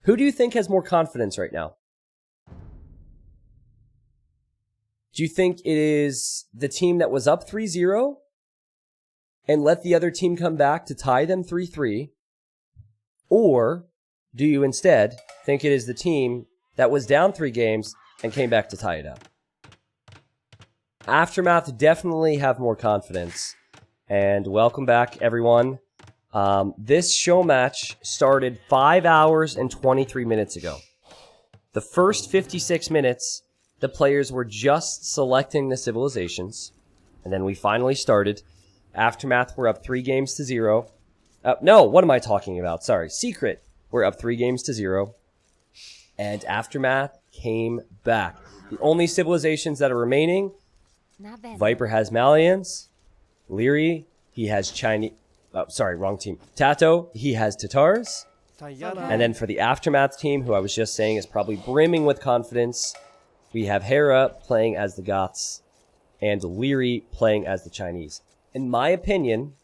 Who do you think has more confidence right now? Do you think it is the team that was up 3-0 and let the other team come back to tie them 3-3? Or do you instead think it is the team that was down 3 games and came back to tie it up? Aftermath definitely have more confidence. And welcome back, everyone. This show match started 5 hours and 23 minutes ago. The first 56 minutes, the players were just selecting the civilizations. And then we finally started. Aftermath were up 3-0. No, what am I talking about? Sorry. Secret, we're up 3-0. And Aftermath came back. The only civilizations that are remaining, Viper has Malians. Liereyy, he has Chinese... Oh, sorry, wrong team. TaToH, he has Tatars. And then for the Aftermath team, who I was just saying is probably brimming with confidence, we have Hera playing as the Goths and Liereyy playing as the Chinese. In my opinion,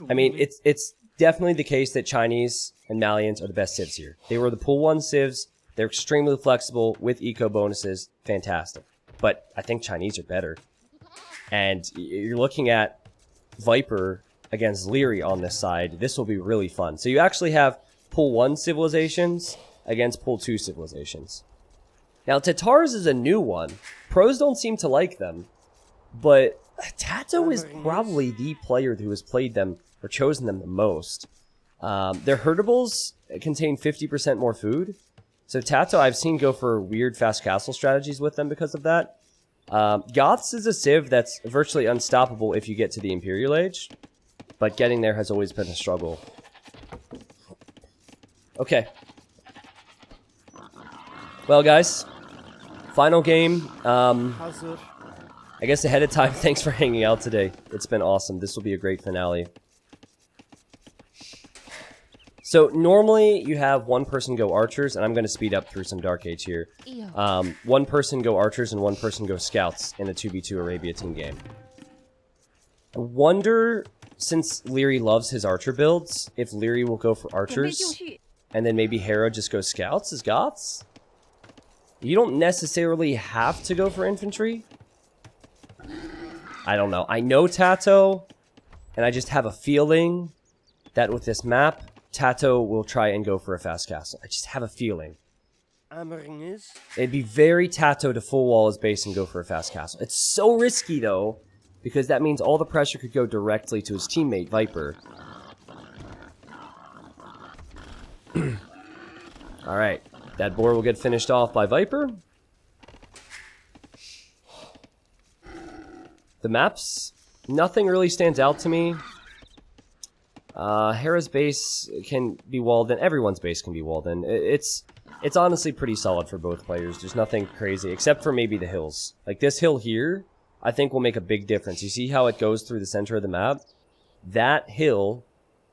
I mean, it's definitely the case that Chinese and Malians are the best civs here. They were the pool 1 civs. They're extremely flexible with eco bonuses. Fantastic. But I think Chinese are better. And you're looking at Viper against Liereyy on this side. This will be really fun. So you actually have pool 1 civilizations against pool 2 civilizations. Now, Tatars is a new one. Pros don't seem to like them. But TaToH is probably the player who has played them or chosen them the most. Their herdables contain 50% more food. So TaToH I've seen go for weird fast castle strategies with them because of that. Goths is a civ that's virtually unstoppable if you get to the Imperial Age. But getting there has always been a struggle. Okay. Well, guys. Final game. I guess ahead of time, thanks for hanging out today. It's been awesome. This will be a great finale. So normally you have one person go archers, and I'm going to speed up through some Dark Age here. One person go archers and one person go scouts in a 2v2 Arabia team game. I wonder, since Liereyy loves his archer builds, if Liereyy will go for archers, and then maybe Hera just goes scouts as goths? You don't necessarily have to go for infantry. I don't know. I know TaToH, and I just have a feeling that with this map, TaToH will try and go for a fast castle. I just have a feeling. It'd be very TaToH to full wall his base and go for a fast castle. It's so risky, though, because that means all the pressure could go directly to his teammate, Viper. Alright. That board will get finished off by Viper. The maps, nothing really stands out to me. Hera's base can be walled in. Everyone's base can be walled in. It's honestly pretty solid for both players. There's nothing crazy, except for maybe the hills. Like this hill here, I think will make a big difference. You see how it goes through the center of the map? That hill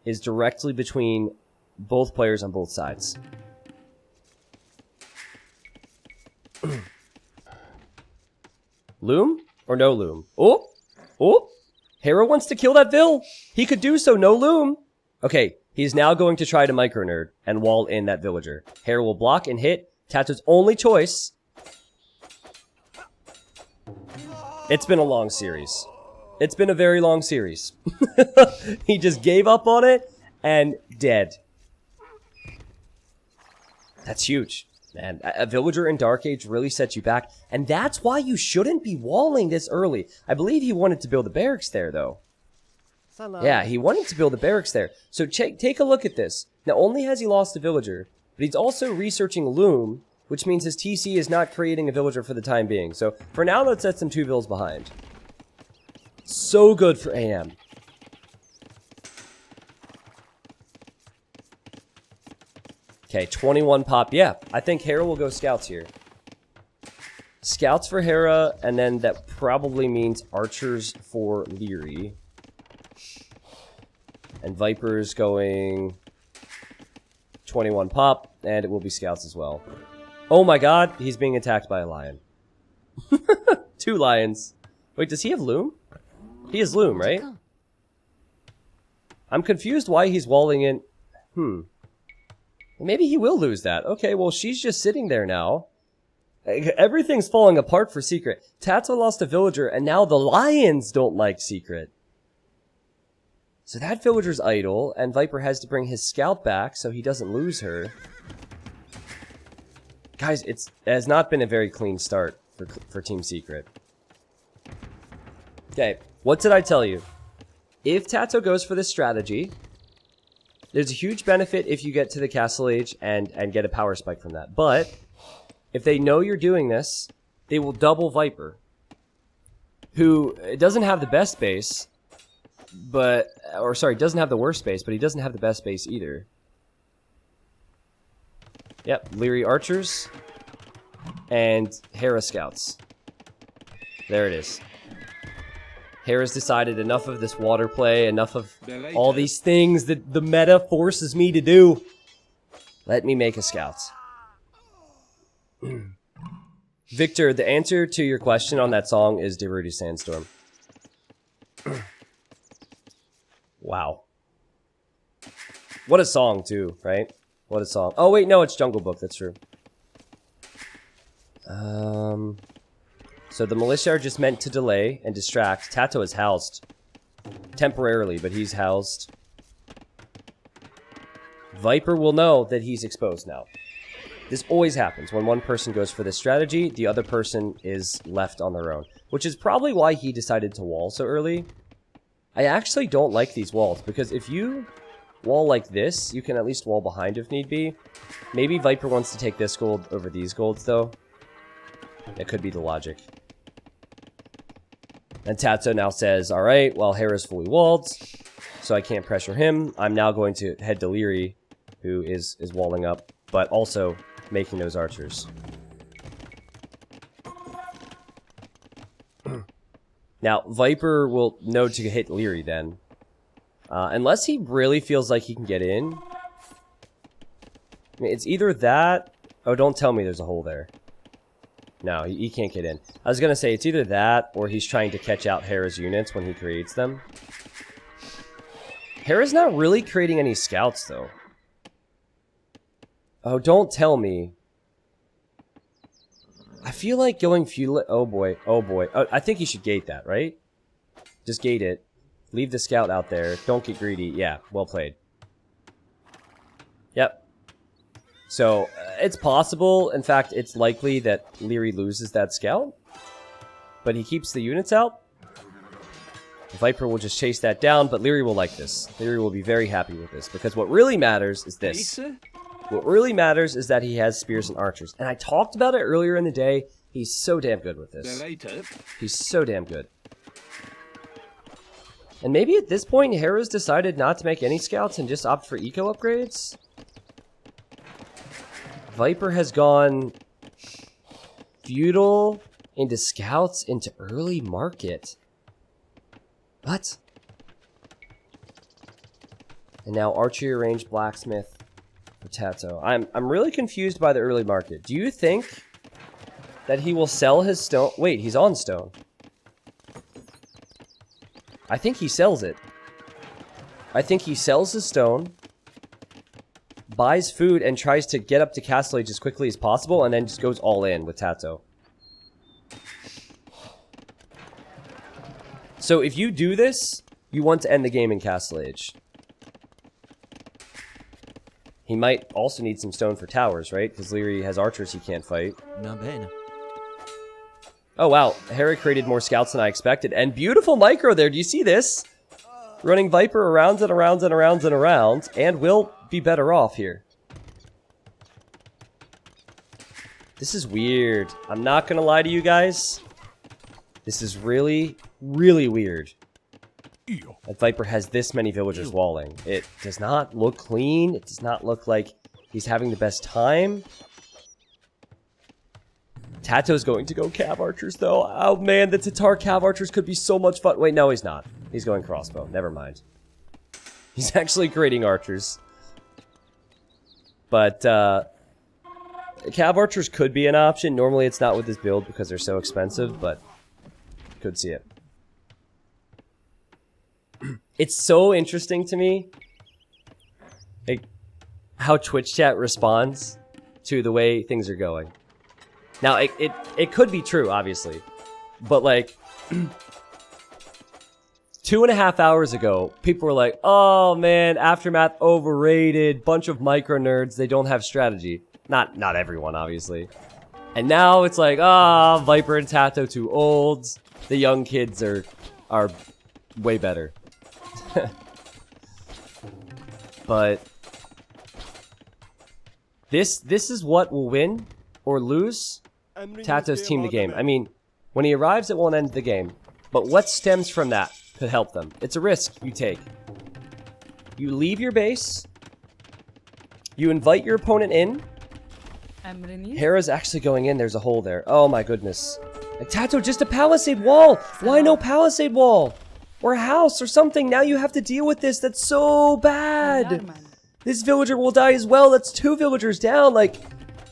is directly between both players on both sides. Loom? Or no loom? Oh! Oh! Hera wants to kill that Vil! He could do so, no loom! Okay, he's now going to try to micro-nerd and wall in that villager. Hera will block and hit. TaToH's only choice. It's been a long series. It's been a very long series. He just gave up on it and dead. That's huge. Man, a villager in Dark Age really sets you back, and that's why you shouldn't be walling this early. I believe he wanted to build a barracks there, though. Yeah, he wanted to build a barracks there. So take a look at this. Not only has he lost a villager, but he's also researching Loom, which means his TC is not creating a villager for the time being. So for now, that sets him 2 vills behind. So good for AM. Okay, 21 pop. Yeah, I think Hera will go scouts here. Scouts for Hera, and then that probably means archers for Liereyy. And Viper's going 21 pop, and it will be scouts as well. Oh my god, he's being attacked by a lion. 2 lions. Wait, does he have loom? He has loom, right? I'm confused why he's walling in... Maybe he will lose that. Okay, well, she's just sitting there now. Everything's falling apart for Secret. TaToH lost a villager, and now the lions don't like Secret. So that villager's idle, and Viper has to bring his scout back so he doesn't lose her. Guys, it has not been a very clean start for Team Secret. Okay, what did I tell you? If TaToH goes for this strategy, there's a huge benefit if you get to the Castle Age and get a power spike from that. But if they know you're doing this, they will double Viper, who doesn't have the best base, doesn't have the worst base, but he doesn't have the best base either. Yep, Liereyy archers and Hera scouts. There it is. Hera's decided enough of this water play, enough of all these things that the meta forces me to do. Let me make a scout. Victor, the answer to your question on that song is Darude Sandstorm. Wow. What a song, too, right? What a song. Oh, wait, no, it's Jungle Book. That's true. So the militia are just meant to delay and distract. TaToH is housed. Temporarily, but he's housed. Viper will know that he's exposed now. This always happens. When one person goes for this strategy, the other person is left on their own. Which is probably why he decided to wall so early. I actually don't like these walls, because if you wall like this, you can at least wall behind if need be. Maybe Viper wants to take this gold over these golds, though. That could be the logic. And TaToH now says, alright, well, Hera's fully walled, so I can't pressure him. I'm now going to head to Liereyy, who is walling up, but also making those archers. Now, Viper will know to hit Liereyy then. Unless he really feels like he can get in. I mean, it's either that... Oh, don't tell me there's a hole there. No, he can't get in. I was going to say, it's either that, or he's trying to catch out Hera's units when he creates them. Hera's not really creating any scouts, though. Oh, don't tell me. I feel like going feudal... Oh, boy. Oh, boy. I think he should gate that, right? Just gate it. Leave the scout out there. Don't get greedy. Yeah, well played. Yep. So, it's possible, in fact, it's likely that Liereyy loses that scout. But he keeps the units out. Viper will just chase that down, but Liereyy will like this. Liereyy will be very happy with this, because what really matters is this. What really matters is that he has spears and archers. And I talked about it earlier in the day. He's so damn good with this. He's so damn good. And maybe at this point, Hera's decided not to make any scouts and just opt for eco upgrades? Viper has gone feudal into scouts into early market. What? And now archery range blacksmith for TaToH. I'm really confused by the early market. Do you think that he will sell his stone? Wait, he's on stone. I think he sells it. I think he sells his stone, buys food, and tries to get up to Castle Age as quickly as possible, and then just goes all in with TaToH. So if you do this, you want to end the game in Castle Age. He might also need some stone for towers, right? Because Liereyy has archers he can't fight. Oh wow, Hera created more scouts than I expected. And beautiful micro there, do you see this? Running Viper around and around and around and around, and will be better off here. This is weird. I'm not gonna lie to you guys. This is really, really weird. That Viper has this many villagers walling. It does not look clean. It does not look like he's having the best time. TaToH's going to go cav archers, though. Oh, man, the TaToH cav archers could be so much fun. Wait, no, he's not. He's going crossbow. Never mind. He's actually creating archers. But, cav archers could be an option. Normally, it's not with this build because they're so expensive, but could see it. It's so interesting to me. Like, how Twitch chat responds to the way things are going. Now, it could be true, obviously. But, like, 2.5 hours ago, people were like, oh, man, Aftermath overrated. Bunch of micro nerds. They don't have strategy. Not everyone, obviously. And now it's like, Viper and TaToH too old. The young kids are way better. But this is what will win or lose TaToH's team the game. I mean, when he arrives, it won't end the game. But what stems from that could help them. It's a risk you take. You leave your base. You invite your opponent in. Hera's actually going in. There's a hole there. Oh my goodness. Like, TaToH, just a palisade wall. Why no palisade wall? Or a house or something. Now you have to deal with this. That's so bad. This villager will die as well. That's 2 villagers down. Like,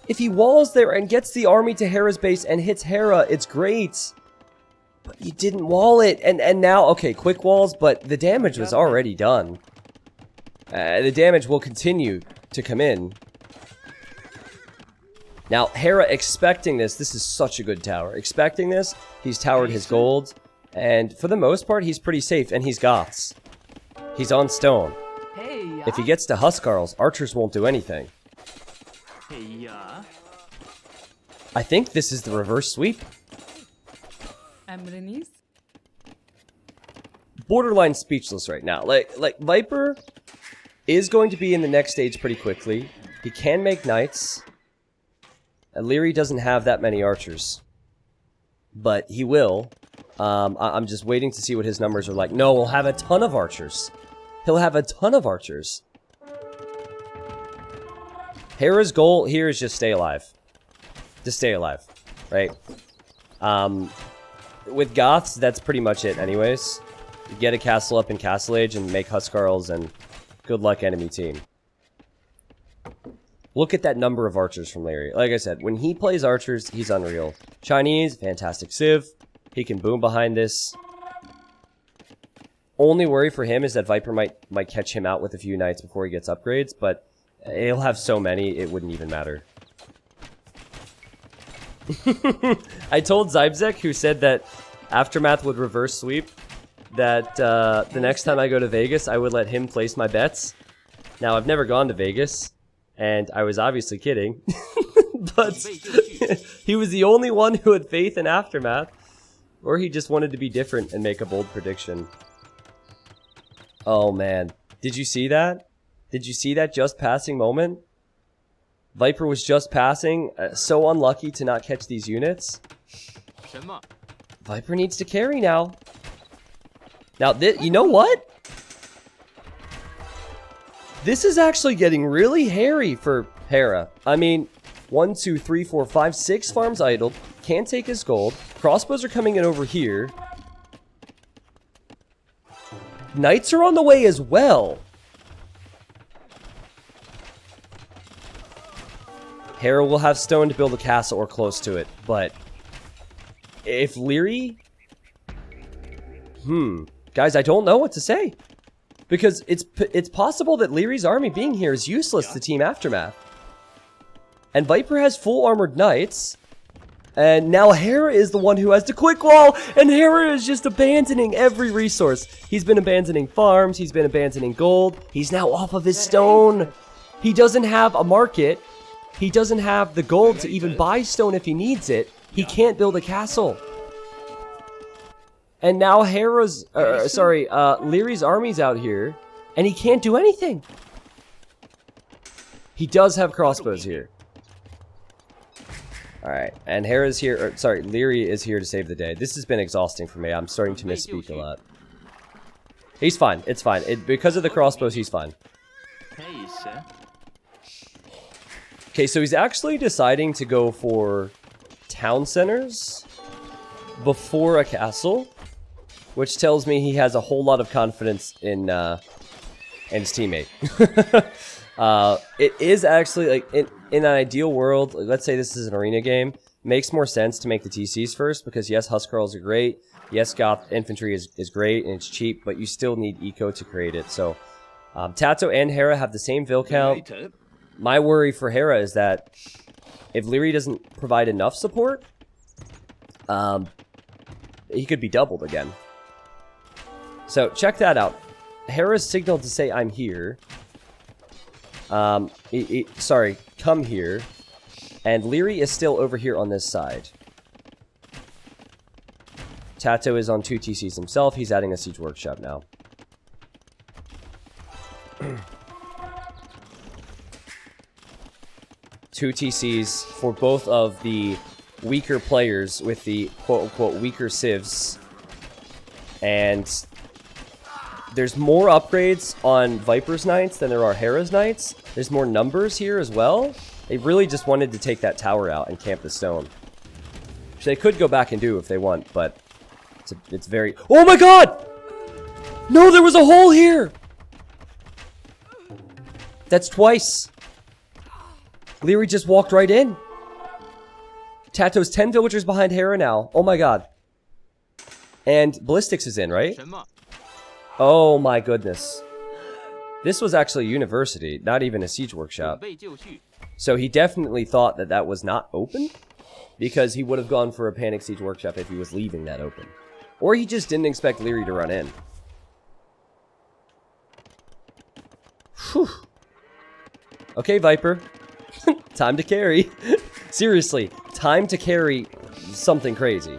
if he walls there and gets the army to Hera's base and hits Hera, it's great. But you didn't wall it. And now, okay, quick walls, but the damage was already done. The damage will continue to come in. Now, Hera expecting this is such a good tower. Expecting this, he's towered his gold. And for the most part, he's pretty safe. And he's goths. He's on stone. If he gets to Huskarls, archers won't do anything. I think this is the reverse sweep. Borderline speechless right now. Like Viper is going to be in the next stage pretty quickly. He can make knights. And Liereyy doesn't have that many archers. But he will. I'm just waiting to see what his numbers are like. No, we'll have a ton of archers. He'll have a ton of archers. Hera's goal here is just stay alive. Just stay alive. Right? With Goths, that's pretty much it anyways. You get a castle up in Castle Age and make Huskarls and good luck enemy team. Look at that number of archers from Liereyy. Like I said, when he plays archers, he's unreal. Chinese, fantastic civ. He can boom behind this. Only worry for him is that Viper might catch him out with a few knights before he gets upgrades, but he'll have so many, it wouldn't even matter. I told Zybzek, who said that Aftermath would reverse sweep, that the next time I go to Vegas, I would let him place my bets. Now, I've never gone to Vegas, and I was obviously kidding, but he was the only one who had faith in Aftermath, or he just wanted to be different and make a bold prediction. Oh man, did you see that? Did you see that just passing moment? Viper was just passing, so unlucky to not catch these units. Viper needs to carry now. Now, you know what? This is actually getting really hairy for Hera. I mean, 1, 2, 3, 4, 5, 6 farms idled. Can't take his gold. Crossbows are coming in over here. Knights are on the way as well. Hera will have stone to build a castle or close to it, but if Liereyy... Guys, I don't know what to say. Because it's possible that Lierey's army being here is useless to Team Aftermath. And Viper has full armored knights. And now Hera is the one who has to quick wall. And Hera is just abandoning every resource. He's been abandoning farms. He's been abandoning gold. He's now off of his stone. He doesn't have a market. He doesn't have the gold to even buy stone if he needs it. He can't build a castle. And now Lierey's army's out here, and he can't do anything. He does have crossbows here. Alright, and Liereyy is here to save the day. This has been exhausting for me. I'm starting to misspeak a lot. He's fine. It's fine. Because of the crossbows, he's fine. Okay, so he's actually deciding to go for town centers before a castle, which tells me he has a whole lot of confidence in his teammate. It is actually, like, in an ideal world, like, let's say this is an arena game, makes more sense to make the TCs first, because yes, Huskarls are great, yes, Goth infantry is great, and it's cheap, but you still need eco to create it, so TaToH and Hera have the same vill count. My worry for Hera is that if Liereyy doesn't provide enough support, he could be doubled again. So check that out. Hera's signaled to say I'm here. Sorry, come here. And Liereyy is still over here on this side. TaToH is on 2 TCs himself. He's adding a siege workshop now. 2 TCs for both of the weaker players with the quote-unquote weaker civs. And there's more upgrades on Viper's Knights than there are Hera's Knights. There's more numbers here as well. They really just wanted to take that tower out and camp the stone. Which they could go back and do if they want, but it's very... Oh my god! No, there was a hole here! That's twice. Liereyy just walked right in. TaToH's 10 villagers behind Hera now. Oh my god. And Ballistics is in, right? Oh my goodness. This was actually a university, not even a siege workshop. So he definitely thought that that was not open, because he would have gone for a panic siege workshop if he was leaving that open. Or he just didn't expect Liereyy to run in. Whew. Okay, Viper. Time to carry. Seriously, time to carry something crazy.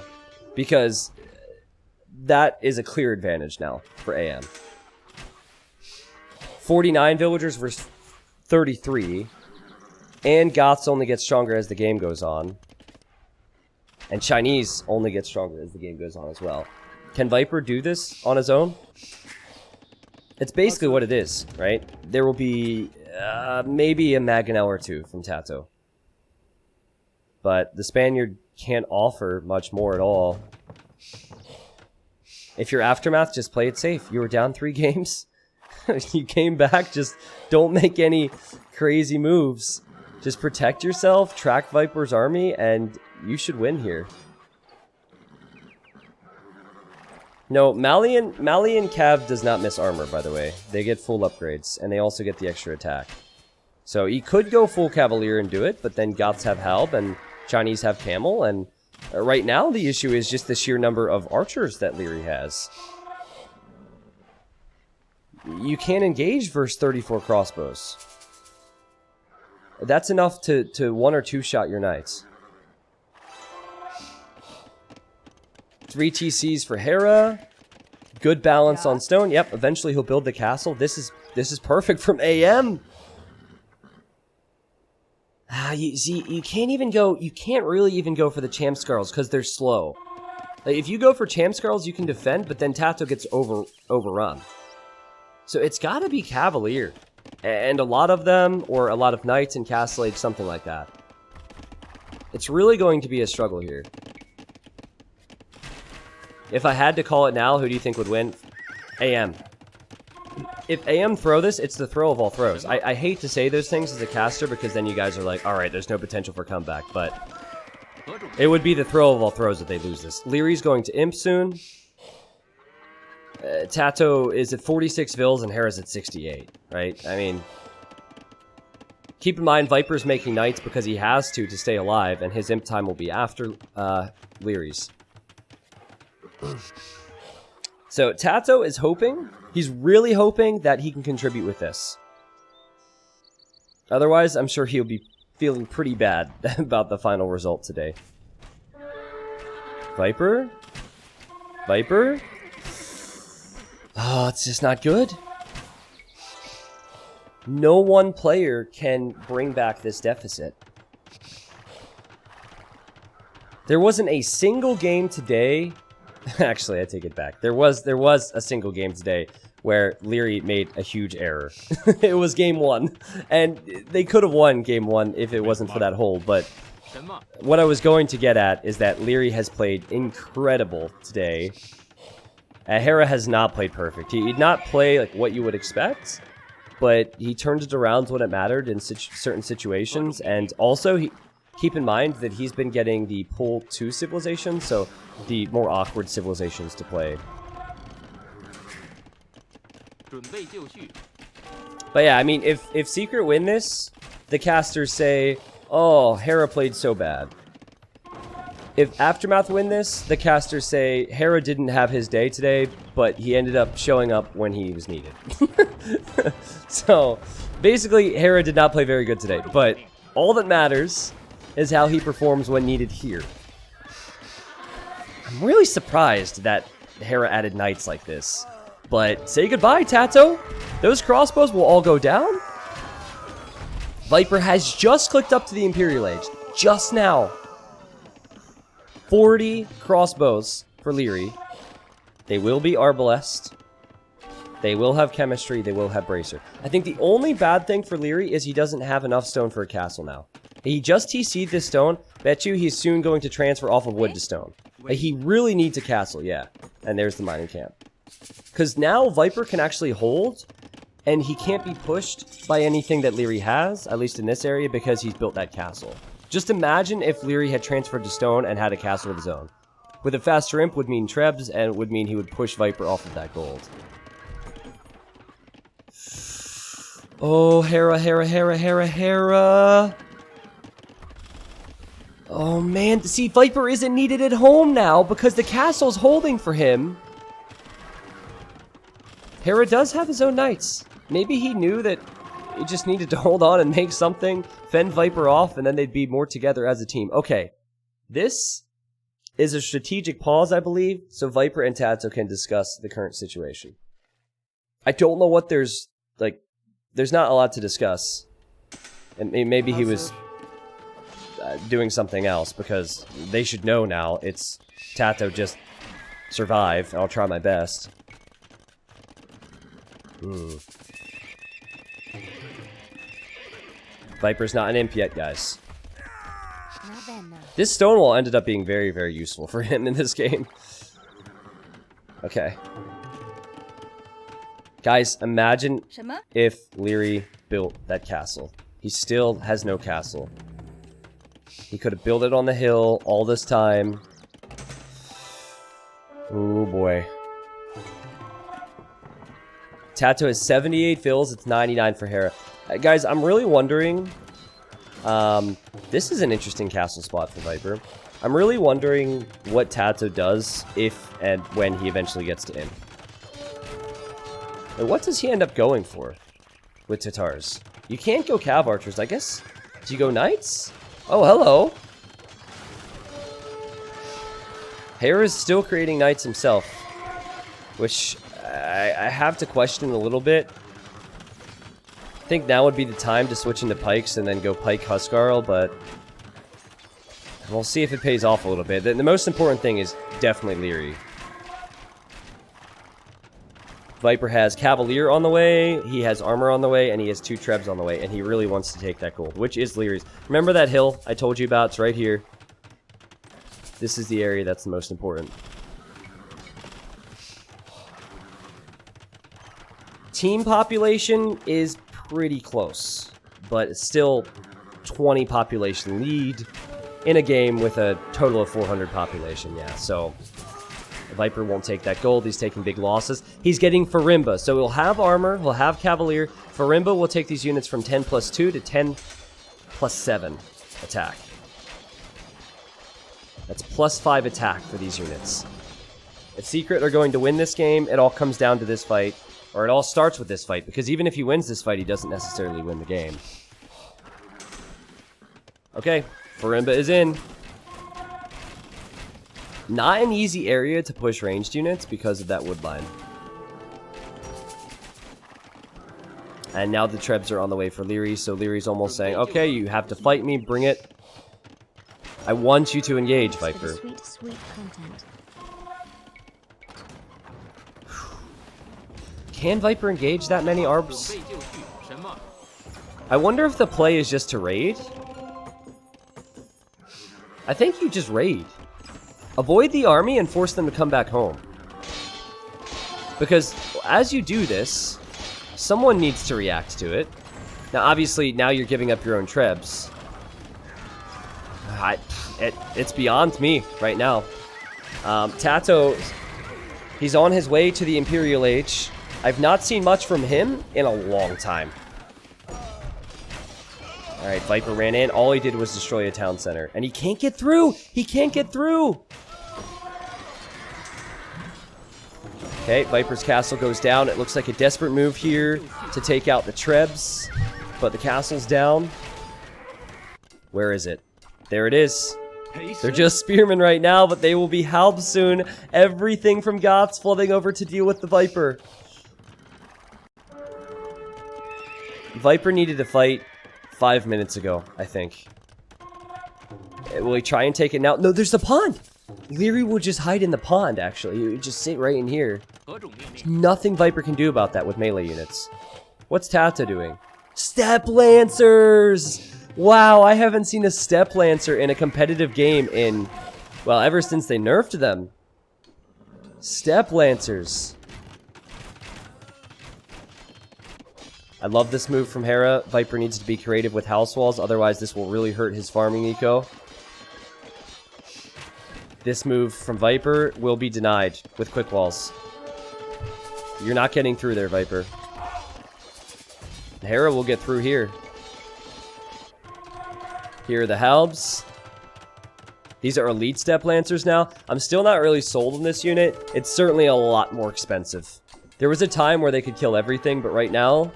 Because that is a clear advantage now for AM. 49 villagers versus 33. And Goths only get stronger as the game goes on. And Chinese only get stronger as the game goes on as well. Can Viper do this on his own? It's basically what it is, right? There will be maybe a Mangonel or two from TaToH. But the Spaniard can't offer much more at all. If you're Aftermath, just play it safe. You were down 3 games. You came back, just don't make any crazy moves. Just protect yourself, track Viper's army, and you should win here. No, Malian Cav does not miss armor, by the way. They get full upgrades, and they also get the extra attack. So he could go full Cavalier and do it, but then Goths have Halb, and Chinese have Camel, and right now the issue is just the sheer number of archers that Liereyy has. You can't engage versus 34 crossbows. That's enough to 1 or 2 shot your knights. 3 TCs for Hera. Good balance on stone. Yep, eventually he'll build the castle. This is perfect from AM. You see, you can't really even go for the Champ-Scarls because they're slow. Like, if you go for Champ-Scarls, you can defend, but then TaToH gets overrun. So it's gotta be Cavalier. And a lot of them, or a lot of Knights in Castle Age, something like that. It's really going to be a struggle here. If I had to call it now, who do you think would win? AM. If AM throw this, it's the throw of all throws. I hate to say those things as a caster, because then you guys are like, alright, there's no potential for comeback, but it would be the throw of all throws if they lose this. Lierey's going to Imp soon. TaToH is at 46 vills and Hera's at 68, right? I mean, keep in mind, Viper's making Knights because he has to stay alive, and his Imp time will be after Lierey's. So TaToH is hoping, he's really hoping that he can contribute with this. Otherwise, I'm sure he'll be feeling pretty bad about the final result today. Viper? Viper? Oh, it's just not good. No one player can bring back this deficit. There wasn't a single game today. Actually, I take it back. There was a single game today where Liereyy made a huge error. It was game 1, and they could have won game 1 if it wasn't for that hole. But what I was going to get at is that Liereyy has played incredible today. Hera has not played perfect. He did not play like what you would expect, but he turned it around when it mattered in certain situations, and also keep in mind that he's been getting the pull to civilizations, so the more awkward civilizations to play. But yeah, I mean, if Secret win this, the casters say, oh, Hera played so bad. If Aftermath win this, the casters say, Hera didn't have his day today, but he ended up showing up when he was needed. So, basically, Hera did not play very good today, but all that matters is how he performs when needed here. I'm really surprised that Hera added knights like this. But say goodbye, TaToH. Those crossbows will all go down. Viper has just clicked up to the Imperial Age. Just now. 40 crossbows for Liereyy. They will be arbalest. They will have chemistry. They will have bracer. I think the only bad thing for Liereyy is he doesn't have enough stone for a castle now. He just TC'd this stone. Bet you he's soon going to transfer off of wood to stone. He really needs a castle, yeah. And there's the mining camp. Because now Viper can actually hold, and he can't be pushed by anything that Liereyy has, at least in this area, because he's built that castle. Just imagine if Liereyy had transferred to stone and had a castle of his own. With a faster imp would mean trebs, and it would mean he would push Viper off of that gold. Oh, Hera, Hera, Hera, Hera, Hera. Oh man, see, Viper isn't needed at home now because the castle's holding for him. Hera does have his own knights. Maybe he knew that he just needed to hold on and make something, fend Viper off, and then they'd be more together as a team. Okay, this is a strategic pause, I believe, so Viper and TaToH can discuss the current situation. I don't know what there's not a lot to discuss. And maybe he was doing something else, because they should know now. It's TaToH just survive. I'll try my best. Viper's not an imp yet, guys. This Stonewall ended up being very, very useful for him in this game. Okay. Guys, imagine if Liereyy built that castle. He still has no castle. He could have built it on the hill all this time. Oh boy. TaToH has 78 fills, it's 99 for Hera. Guys, I'm really wondering... this is an interesting castle spot for Viper. I'm really wondering what TaToH does if and when he eventually gets to imp. And what does he end up going for with Tatars? You can't go Cav Archers, I guess. Do you go Knights? Oh, hello. Hera's still creating Knights himself, which I have to question a little bit. I think now would be the time to switch into Pikes and then go Pike Huskarl, but we'll see if it pays off a little bit. The most important thing is definitely Liereyy. Viper has Cavalier on the way, he has Armor on the way, and he has 2 Trebs on the way, and he really wants to take that gold, which is Lierey's. Remember that hill I told you about? It's right here. This is the area that's the most important. Team population is pretty close, but it's still 20 population lead in a game with a total of 400 population, yeah, so... Viper won't take that gold. He's taking big losses. He's getting Farimba. So he'll have armor. He'll have Cavalier. Farimba will take these units from 10+2 to 10+7 attack. That's +5 attack for these units. If Secret are going to win this game, it all comes down to this fight. Or it all starts with this fight. Because even if he wins this fight, he doesn't necessarily win the game. Okay. Farimba is in. Not an easy area to push ranged units because of that wood line. And now the Trebs are on the way for Liereyy, so Lierey's almost saying, okay, you have to fight me, bring it. I want you to engage, Viper. Sweet content. Can Viper engage that many ARBs? I wonder if the play is just to raid. I think you just raid. Avoid the army and force them to come back home. Because as you do this, someone needs to react to it. Now, obviously, now you're giving up your own Trebs. It's beyond me right now. TaToH, he's on his way to the Imperial Age. I've not seen much from him in a long time. Alright, Viper ran in. All he did was destroy a town center. And he can't get through! He can't get through! Okay, Viper's castle goes down. It looks like a desperate move here to take out the Trebs. But the castle's down. Where is it? There it is. They're just spearmen right now, but they will be halbs soon. Everything from Goths flooding over to deal with the Viper. Viper needed to fight 5 minutes ago, I think. Will he try and take it now? No, there's the pond! Liereyy will just hide in the pond, actually. He would just sit right in here. There's nothing Viper can do about that with melee units. What's TaToH doing? Step Lancers! Wow, I haven't seen a Step Lancer in a competitive game in... well, ever since they nerfed them. Step Lancers. I love this move from Hera. Viper needs to be creative with house walls, otherwise this will really hurt his farming eco. This move from Viper will be denied with quick walls. You're not getting through there, Viper. Hera will get through here. Here are the halbs. These are elite Step Lancers now. I'm still not really sold on this unit. It's certainly a lot more expensive. There was a time where they could kill everything, but right now...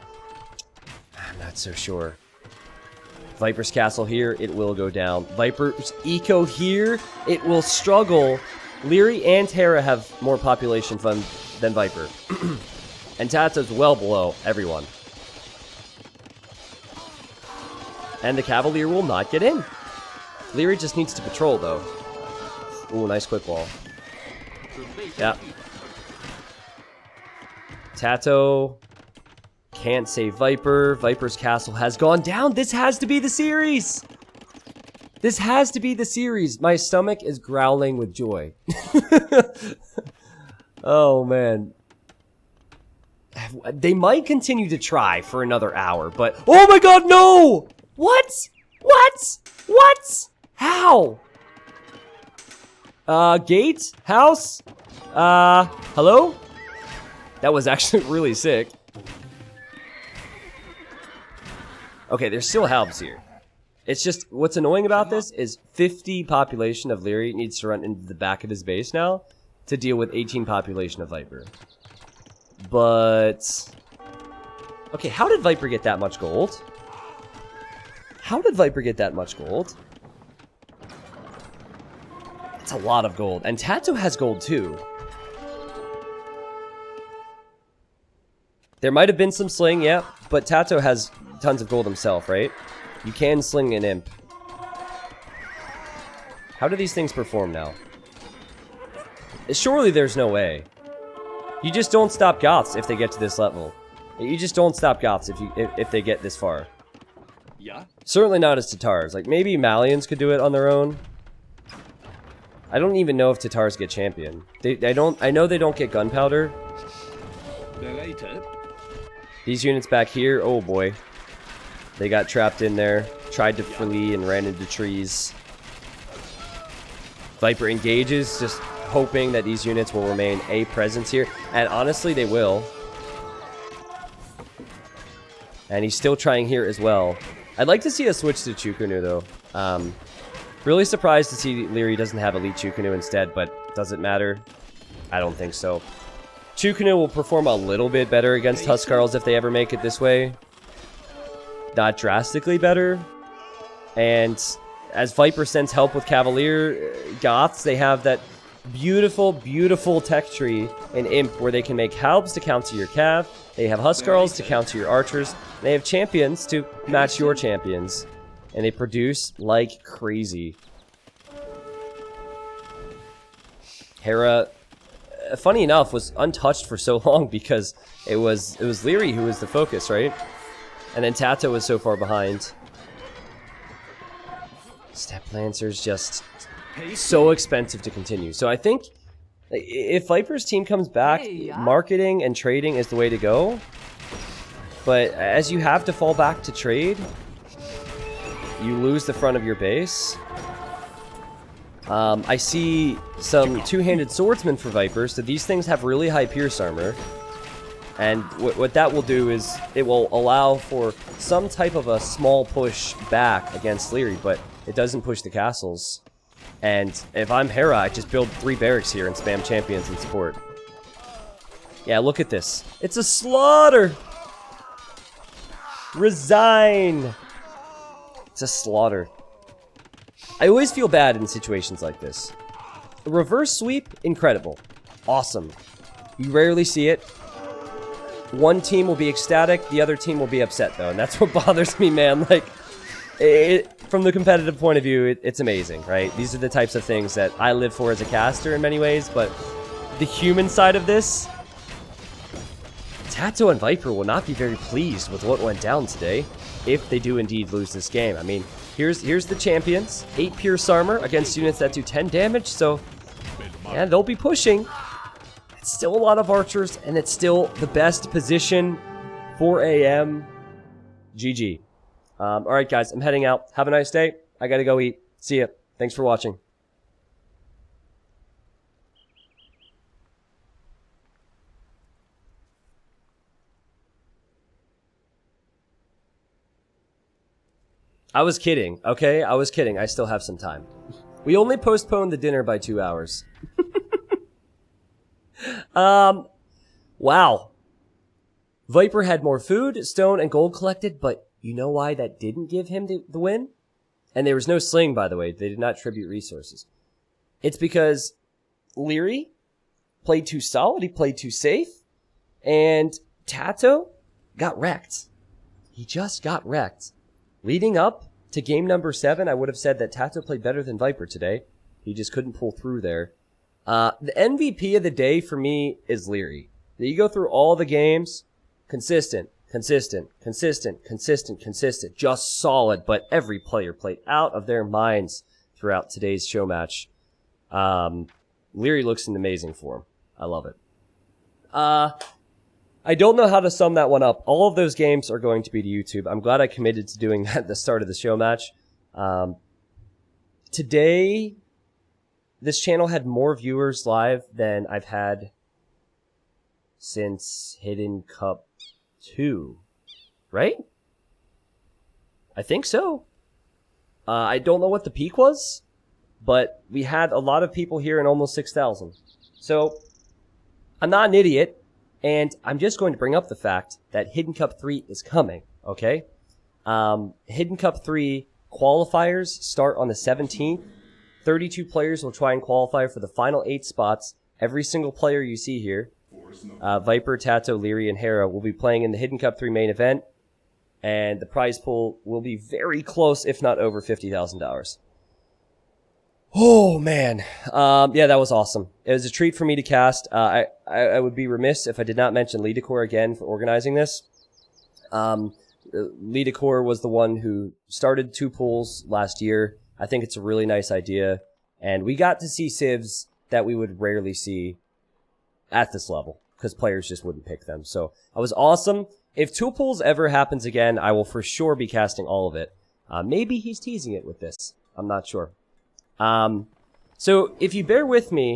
I'm not so sure. Viper's castle here, it will go down. Viper's eco here, it will struggle. Liereyy and Hera have more population than Viper. And TaToH's well below everyone. And the Cavalier will not get in. Liereyy just needs to patrol, though. Ooh, nice quick wall. Yeah. TaToH can't save Viper. Viper's castle has gone down. This has to be the series. This has to be the series. My stomach is growling with joy. Oh, man. They might continue to try for another hour, but... oh my god, no! What? What? What? How? Gate? House? Hello? That was actually really sick. Okay, there's still halbs here. It's just, what's annoying about this is 50 population of Liereyy needs to run into the back of his base now to deal with 18 population of Viper. But... okay, how did Viper get that much gold? How did Viper get that much gold? That's a lot of gold. And TaToH has gold too. There might have been some sling, yeah, but TaToH has tons of gold himself, right? You can sling an imp. How do these things perform now? Surely there's no way. You just don't stop Goths if they get to this level. You just don't stop Goths if they get this far. Yeah. Certainly not as TaToHs. Like, maybe Malians could do it on their own. I don't even know if TaToHs get champion. I know they don't get gunpowder. These units back here, oh boy. They got trapped in there, tried to flee and ran into trees. Viper engages, just hoping that these units will remain a presence here. And honestly, they will. And he's still trying here as well. I'd like to see a switch to Chukunu, though. Really surprised to see Liereyy doesn't have Elite Chukunu instead, but does it matter? I don't think so. Chukunu will perform a little bit better against Huskarls if they ever make it this way. Not drastically better. And as Viper sends help with Cavalier Goths, they have that beautiful, beautiful tech tree in Imp where they can make halbs to counter your Cav. They have Huskarls to counter your archers. They have champions to match your champions. And they produce like crazy. Hera, funny enough, was untouched for so long because it was Liereyy who was the focus, right? And then TaToH was so far behind. Step Lancers just so expensive to continue. So I think if Viper's team comes back, marketing and trading is the way to go. But as you have to fall back to trade, you lose the front of your base. I see some two-handed swordsmen for Viper, so these things have really high pierce armor. And what that will do is it will allow for some type of a small push back against Liereyy, but it doesn't push the castles. And if I'm Hera, I just build 3 barracks here and spam champions and support. Yeah, look at this. It's a slaughter! Resign! It's a slaughter. I always feel bad in situations like this. A reverse sweep, incredible. Awesome. You rarely see it. One team will be ecstatic, the other team will be upset, though. And that's what bothers me, man. Like, from the competitive point of view, it's amazing, right? These are the types of things that I live for as a caster in many ways, but the human side of this, TaToH and Viper will not be very pleased with what went down today if they do indeed lose this game. I mean, here's the champions. 8 Pierce Armor against units that do 10 damage, so yeah, they'll be pushing. It's still a lot of archers, and it's still the best position. 4 AM. GG. Alright guys, I'm heading out. Have a nice day. I gotta go eat. See ya. Thanks for watching. I was kidding, okay? I was kidding. I still have some time. We only postponed the dinner by 2 hours. Wow. Viper had more food, stone, and gold collected, but you know why that didn't give him the win? And there was no sling, by the way. They did not tribute resources. It's because Liereyy played too solid, he played too safe, and TaToH got wrecked. He just got wrecked. Leading up to game number 7, I would have said that TaToH played better than Viper today. He just couldn't pull through there. The MVP of the day for me is Liereyy. You go through all the games, consistent, consistent, consistent, consistent, consistent, just solid, but every player played out of their minds throughout today's show match. Liereyy looks in amazing form. I love it. I don't know how to sum that one up. All of those games are going to be to YouTube. I'm glad I committed to doing that at the start of the show match. Today, this channel had more viewers live than I've had since Hidden Cup 2. Right? I think so. I don't know what the peak was, but we had a lot of people here in almost 6,000. So, I'm not an idiot. And I'm just going to bring up the fact that Hidden Cup 3 is coming, okay? Hidden Cup 3 qualifiers start on the 17th. 32 players will try and qualify for the final 8 spots. Every single player you see here, Viper, TaToH, Liereyy, and Hera, will be playing in the Hidden Cup 3 main event. And the prize pool will be very close, if not over $50,000. Oh, man. Yeah, that was awesome. It was a treat for me to cast. I would be remiss if I did not mention Liereyy again for organizing this. Liereyy was the one who started 2 pools last year. I think it's a really nice idea. And we got to see civs that we would rarely see at this level, because players just wouldn't pick them. So, that was awesome. If 2 pools ever happens again, I will for sure be casting all of it. Maybe he's teasing it with this. I'm not sure. So if you bear with me